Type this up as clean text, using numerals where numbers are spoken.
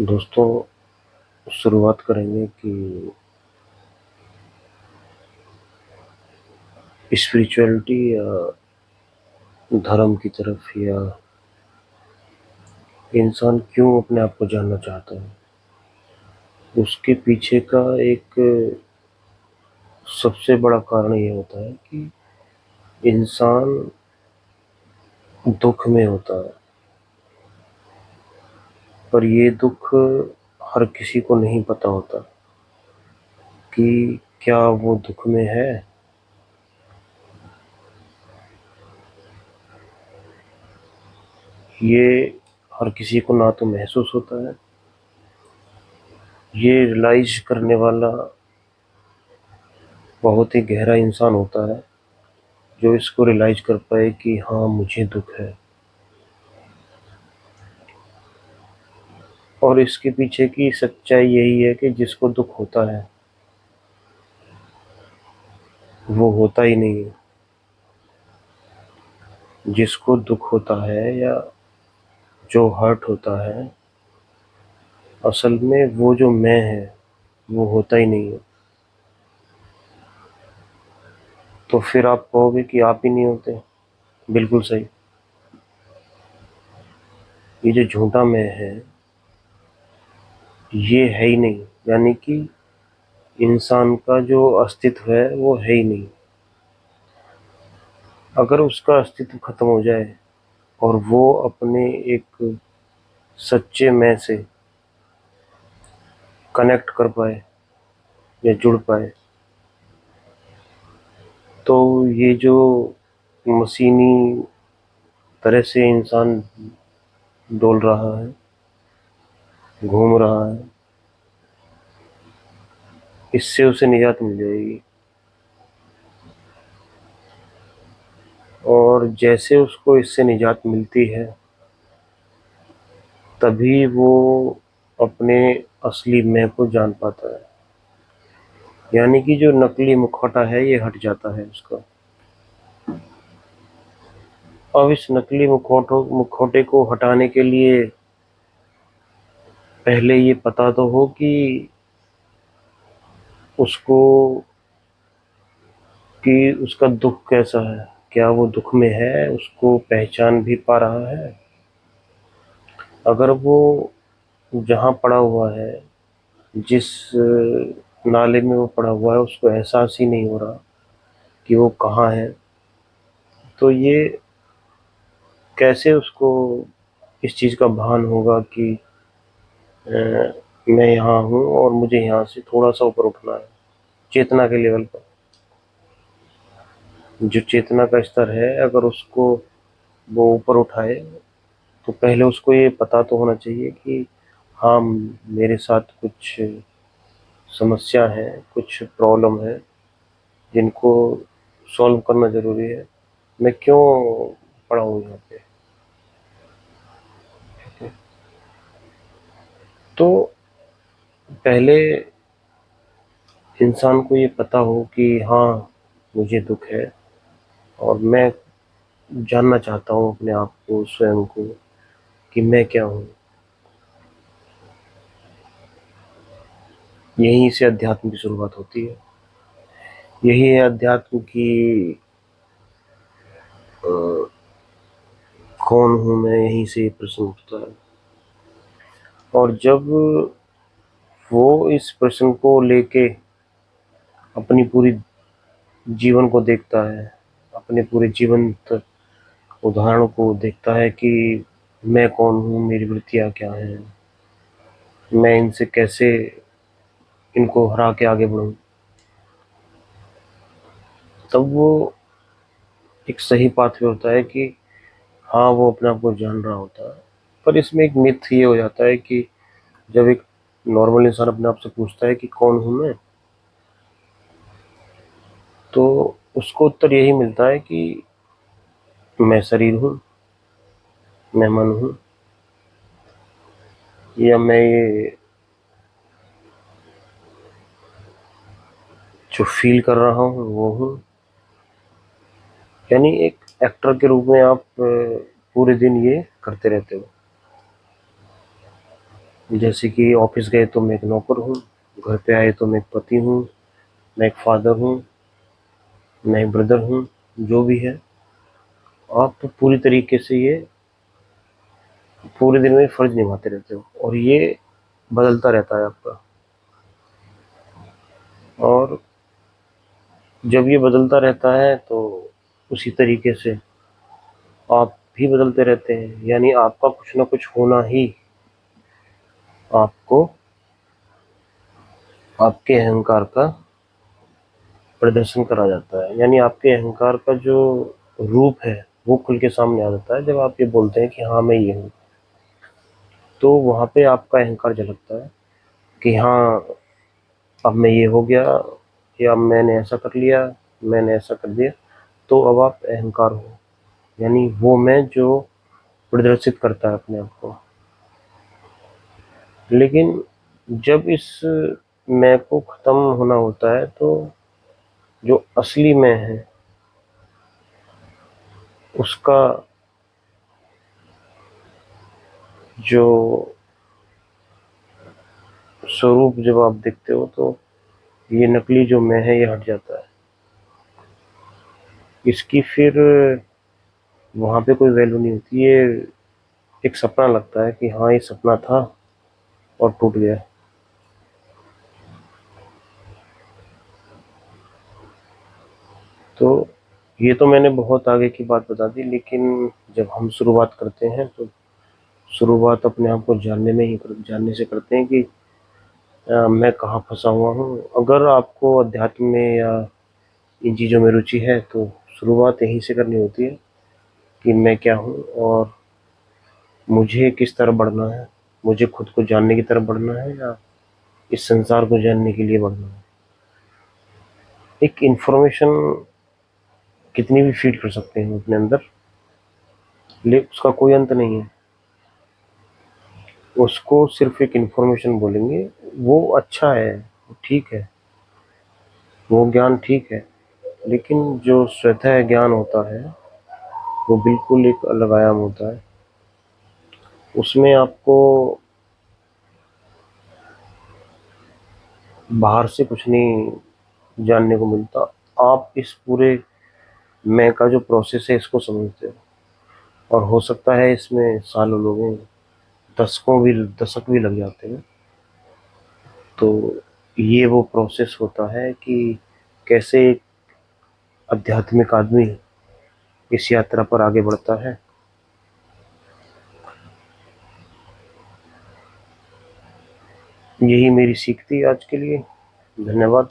दोस्तों, शुरुआत करेंगे कि स्पिरिचुअलिटी या धर्म की तरफ, या इंसान क्यों अपने आप को जानना चाहता है। उसके पीछे का एक सबसे बड़ा कारण ये होता है कि इंसान दुख में होता है, पर ये दुख हर किसी को नहीं पता होता कि क्या वो दुख में है। ये हर किसी को ना तो महसूस होता है। ये रियलाइज करने वाला बहुत ही गहरा इंसान होता है जो इसको रियलाइज कर पाए कि हाँ, मुझे दुख है। और इसके पीछे की सच्चाई यही है कि जिसको दुख होता है वो होता ही नहीं है। जिसको दुख होता है या जो हर्ट होता है, असल में वो जो मैं है वो होता ही नहीं है। तो फिर आप कहोगे कि आप ही नहीं होते। बिल्कुल सही। ये जो झूठा मैं है ये है ही नहीं, यानी कि इंसान का जो अस्तित्व है वो है ही नहीं। अगर उसका अस्तित्व खत्म हो जाए और वो अपने एक सच्चे मैं से कनेक्ट कर पाए या जुड़ पाए, तो ये जो मशीनी तरह से इंसान डोल रहा है, घूम रहा है, इससे उसे निजात मिल जाएगी। और जैसे उसको इससे निजात मिलती है तभी वो अपने असली मैं को जान पाता है। यानी कि जो नकली मुखौटा है ये हट जाता है उसका। अब इस नकली मुखौटे को हटाने के लिए पहले ये पता तो हो कि उसको कि उसका दुख कैसा है, क्या वो दुख में है, उसको पहचान भी पा रहा है। अगर वो जहाँ पड़ा हुआ है, जिस नाले में वो पड़ा हुआ है, उसको एहसास ही नहीं हो रहा कि वो कहाँ है, तो ये कैसे उसको इस चीज़ का भान होगा कि मैं यहाँ हूँ और मुझे यहाँ से थोड़ा सा ऊपर उठना है। चेतना के लेवल पर जो चेतना का स्तर है, अगर उसको वो ऊपर उठाए तो पहले उसको ये पता तो होना चाहिए कि हाँ, मेरे साथ कुछ समस्या है, कुछ प्रॉब्लम है जिनको सॉल्व करना ज़रूरी है। मैं क्यों पड़ा हूँ यहाँ पे। तो पहले इंसान को ये पता हो कि हाँ, मुझे दुख है और मैं जानना चाहता हूँ अपने आप को, स्वयं को, कि मैं क्या हूँ। यहीं से अध्यात्म की शुरुआत होती है। यही है अध्यात्म की कौन हूँ मैं, यहीं से ये प्रश्न उठता है। और जब वो इस प्रश्न को लेके अपनी पूरी जीवन को देखता है, अपने पूरे जीवंत उदाहरण को देखता है कि मैं कौन हूँ, मेरी वृत्तियाँ क्या हैं, मैं इनसे कैसे इनको हरा के आगे बढ़ूँ, तब वो एक सही पाथ पे होता है कि हाँ, वो अपने आप को जान रहा होता है। पर इसमें एक मिथ ये हो जाता है कि जब एक नॉर्मल इंसान अपने आप से पूछता है कि कौन हूँ मैं, तो उसको उत्तर यही मिलता है कि मैं शरीर हूँ, मैं मन हूँ, या मैं ये जो फील कर रहा हूँ वो हूँ। यानी एक एक्टर के रूप में आप पूरे दिन ये करते रहते हो। जैसे कि ऑफिस गए तो मैं एक नौकर हूँ, घर पे आए तो मैं एक पति हूँ, मैं एक फादर हूँ, मैं एक ब्रदर हूँ, जो भी है। आप पूरी तरीके से ये पूरे दिन में फर्ज निभाते रहते हो और ये बदलता रहता है आपका। और जब ये बदलता रहता है तो उसी तरीके से आप भी बदलते रहते हैं, यानी आपका कुछ ना कुछ होना ही आपको आपके अहंकार का प्रदर्शन करा जाता है। यानी आपके अहंकार का जो रूप है वो खुल के सामने आ जाता है जब आप ये बोलते हैं कि हाँ मैं ये हूँ। तो वहाँ पे आपका अहंकार झलकता है कि हाँ अब मैं ये हो गया, या मैंने ऐसा कर लिया, मैंने ऐसा कर दिया। तो अब आप अहंकार हो, यानी वो मैं जो प्रदर्शित करता है अपने आप को। लेकिन जब इस मैं को खत्म होना होता है तो जो असली मैं है उसका जो स्वरूप जब आप देखते हो तो ये नकली जो मैं है ये हट जाता है। इसकी फिर वहाँ पे कोई वैल्यू नहीं होती। ये एक सपना लगता है कि हाँ ये सपना था और टूट गया। तो ये तो मैंने बहुत आगे की बात बता दी, लेकिन जब हम शुरुआत करते हैं तो शुरुआत अपने आप को जानने से करते हैं कि मैं कहाँ फंसा हुआ हूँ। अगर आपको अध्यात्म में या इन चीज़ों में रुचि है तो शुरुआत यहीं से करनी होती है कि मैं क्या हूँ और मुझे किस तरफ बढ़ना है। मुझे खुद को जानने की तरफ बढ़ना है या इस संसार को जानने के लिए बढ़ना है। एक इंफॉर्मेशन कितनी भी फीड कर सकते हैं अपने अंदर, लेकिन उसका कोई अंत नहीं है। उसको सिर्फ एक इंफॉर्मेशन बोलेंगे, वो अच्छा है, वो ठीक है, वो ज्ञान ठीक है। लेकिन जो स्वतः ज्ञान होता है वो बिल्कुल एक अलग आयाम होता है। उसमें आपको बाहर से कुछ नहीं जानने को मिलता। आप इस पूरे मैं का जो प्रोसेस है इसको समझते हो, और हो सकता है इसमें सालों लोगों दशक भी लग जाते हैं। तो ये वो प्रोसेस होता है कि कैसे एक आध्यात्मिक आदमी इस यात्रा पर आगे बढ़ता है। यही मेरी सीख थी आज के लिए। धन्यवाद।